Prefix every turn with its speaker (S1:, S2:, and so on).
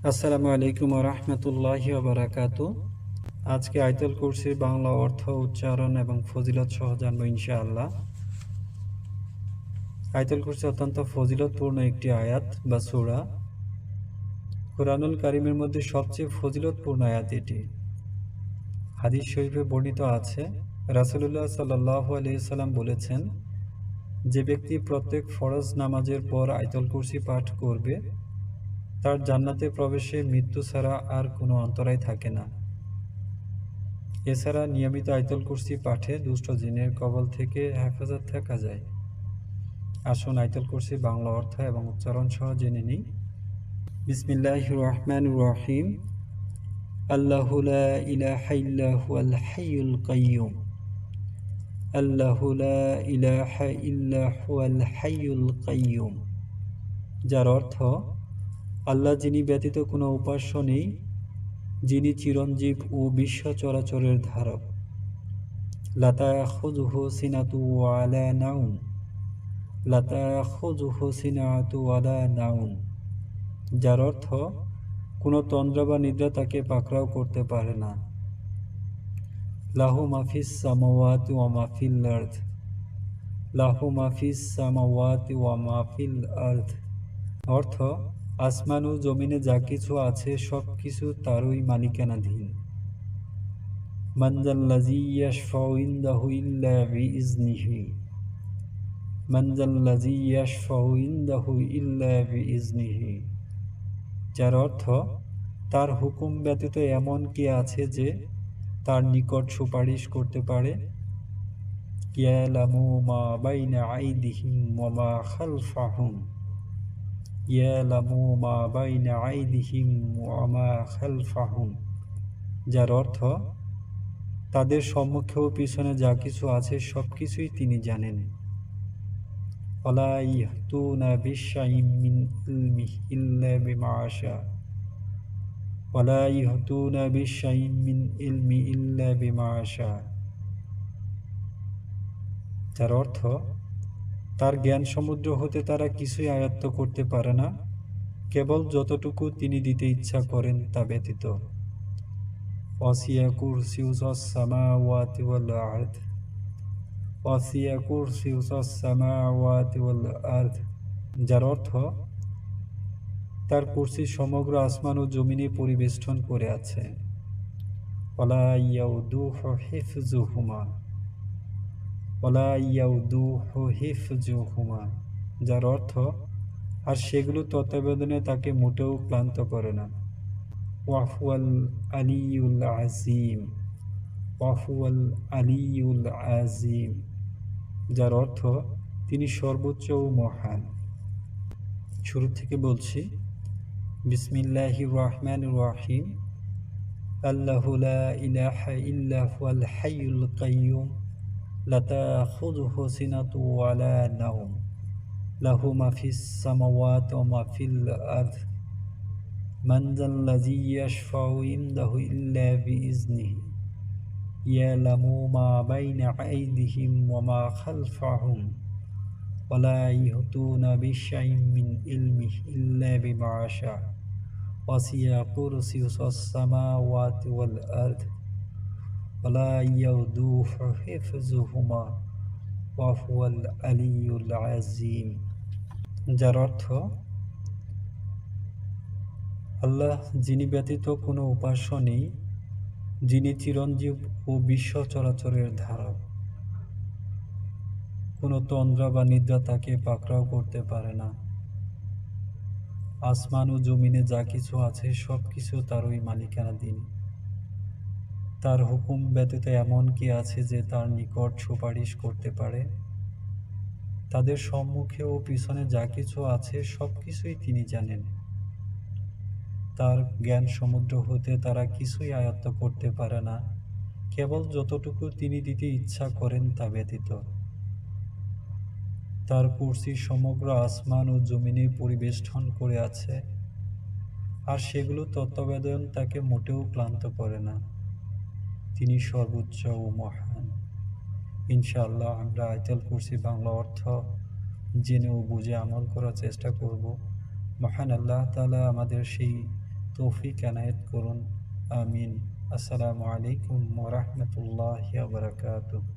S1: আসসালামু আলাইকুম ওয়া রাহমাতুল্লাহি ওয়া বারাকাতুহু। আজকে আয়াতুল কুরসির বাংলা অর্থ, উচ্চারণ এবং ফজিলত সহ জানবো ইনশাআল্লাহ। আয়াতুল কুরসি অত্যন্ত ফজিলতপূর্ণ একটি আয়াত বা সূরা। কুরআনুল কারীমের মধ্যে সবচেয়ে ফজিলতপূর্ণ আয়াত এটি। হাদিস শরীফে বর্ণিত আছে, রাসূলুল্লাহ সাল্লাল্লাহু আলাইহি সাল্লাম বলেছেন, যে ব্যক্তি প্রত্যেক ফরজ নামাজের পর আয়াতুল কুরসি পাঠ করবে, তার জান্নাতে প্রবেশে মৃত্যু ছাড়া আর কোনো অন্তরায় থাকে না। এছাড়া নিয়মিত আয়াতুল কুরসি পাঠে দুষ্ট জিনের কবল থেকে হেফাজত থাকা যায়। আসুন আয়াতুল কুরসি বাংলা অর্থ এবং উচ্চারণ সহ জেনে নিই। বিসমিল্লাহির রহমানির রহিম। আল্লাহু লা ইলাহা ইল্লা হুয়াল হাইয়ুল কাইয়্যুম। আল্লাহু লা ইলাহা ইল্লা হুয়াল হাইয়ুল কাইয়্যুম, যার অর্থ আল্লাহ যিনি ব্যতীত কোনো উপাস্য নেই, যিনি চিরঞ্জীব ও বিশ্ব চরাচরের ধারক। লা তাখুযুহু সিনাতুন ওয়ালা নাওম। লা তাখুযুহু সিনাতুন ওয়ালা নাওম, যার অর্থ কোনো তন্দ্রা বা নিদ্রা তাকে পাকড়াও করতে পারে না। লাহু মা ফিস সামাওয়াতি ওয়া মা ফিল আরদ। লাহু মা ফিস সামাওয়াতি ওয়া মা ফিল আরদ, অর্থ আসমান ও জমিনে যা কিছু আছে সব কিছু তারই মালিকানাধীন। মান যাল্লাযী ইয়াশফাউ ইনদাহু ইল্লা বিইজনিহি। মান যাল্লাযী ইয়াশফাউ ইনদাহু ইল্লা বিইজনিহি, যার অর্থ তার হুকুম ব্যতীত এমন কে আছে যে তার নিকট সুপারিশ করতে পারে। ইয়ালামু মা বাইনা আইদিহিম ওয়া মা খালফাহুম। ইয়ালামু মা বাইনা আইদিহিম ওয়া মা খালফাহুম, যার অর্থ তাদের সম্মুখে ও পিছনে যা কিছু আছে সব কিছুই তিনি জানেন। ওয়ালা ইয়াহতুনা বিশাইইম মিন ইলমিহি ইল্লা বিমা শা। ওয়ালা ইয়াহতুনা বিশাইইম মিন ইলমিহি ইল্লা বিমা শা, যার অর্থ তার জ্ঞান সমুদ্র হতে তারা কিছুই আয়ত্ত করতে পারে না, কেবল যতটুকু তিনি দিতে ইচ্ছা করেন তা ব্যতীত। ওয়াসিয়া কুরসিয়ুস সামাওয়াতি ওয়াল আরদ। ওয়াসিয়া কুরসিয়ুস সামাওয়াতি ওয়াল আরদ, যার অর্থ তার কুরসি সমগ্র আসমান ও জমিনে পরিবেষ্টন করে আছে। ওয়ালা ইয়াউদুহু হিফযুহুমা। ওয়ালা ইয়াউদুহু হিফযুহুমা, যার অর্থ আর সেগুলো তত্ত্বাবধানে তাকে মোটেও ক্লান্ত করে না। ওয়াহুয়াল আলিয়ুল আযীম। ওয়াহুয়াল আলিয়ুল আযীম, যার অর্থ তিনি সর্বোচ্চ ও মহান। শুরু থেকে বলছি, বিসমিল্লাহির রহমানির রহিম। আল্লাহু লা ইলাহা ইল্লা হুয়াল হাইয়ুল কাইয়্যুম। লা তাখুযুহু সিনাতুন ওয়ালা নাওম। লাহু মা ফিস সামাওয়াতি ওয়া মা ফিল আরদ। মান যাল্লাযী ইয়াশফাউ ইনদাহু ইল্লা বিইজনিহি। ইয়ালামু মা বাইনা আইদিহিম ওয়া মা খালফাহুম। ওয়ালা ইউহিতুনা বিশাইইম মিন ইলমিহি ইল্লা বিমা শা। ওয়াসিয়া কুরসিয়ুস সামাওয়াতি ওয়াল আরদ। ওয়ালা ইয়াউদুহু হিফযুহুমা ওয়া হুয়াল আলিয়্যুল আযীম, যার অর্থ আল্লাহ যিনি ব্যতীত কোনো উপাস্য নেই, যিনি চিরঞ্জীব ও বিশ্ব চরাচরের ধারক। কোনো তন্দ্রা বা নিদ্রা তাকে পাকড়াও করতে পারে না। আসমান ও জমিনে যা কিছু আছে সব কিছু তারই মালিকানাধীন। তার হুকুম ব্যতীত এমন কে আছে যে তার নিকট সুপারিশ করতে পারে। তাদের সম্মুখে ও পিছনে যা কিছু আছে সব কিছুই তিনি জানেন। তার জ্ঞান সমুদ্র হতে তারা কিছুই আয়ত্ত করতে পারে না, কেবল যতটুকু তিনি দিতে ইচ্ছা করেন তা ব্যতীত। তার কুরসি সমগ্র আসমান ও জমিনে পরিবেষ্টন করে আছে, আর সেগুলো তত্ত্বাবধান তাকে মোটেও ক্লান্ত করে না। তিনি সর্বোচ্চ ও মহান। ইনশাআল্লাহ আমরা আয়াতুল কুরসি বাংলা অর্থ জেনে ও বুঝে আমল করার চেষ্টা করব। মহান আল্লাহ তাআলা আমাদের সেই তৌফিক এনায়েত করুন। আমিন। আসসালামু আলাইকুম ওয়া রাহমাতুল্লাহি ওয়া বারাকাতুহু।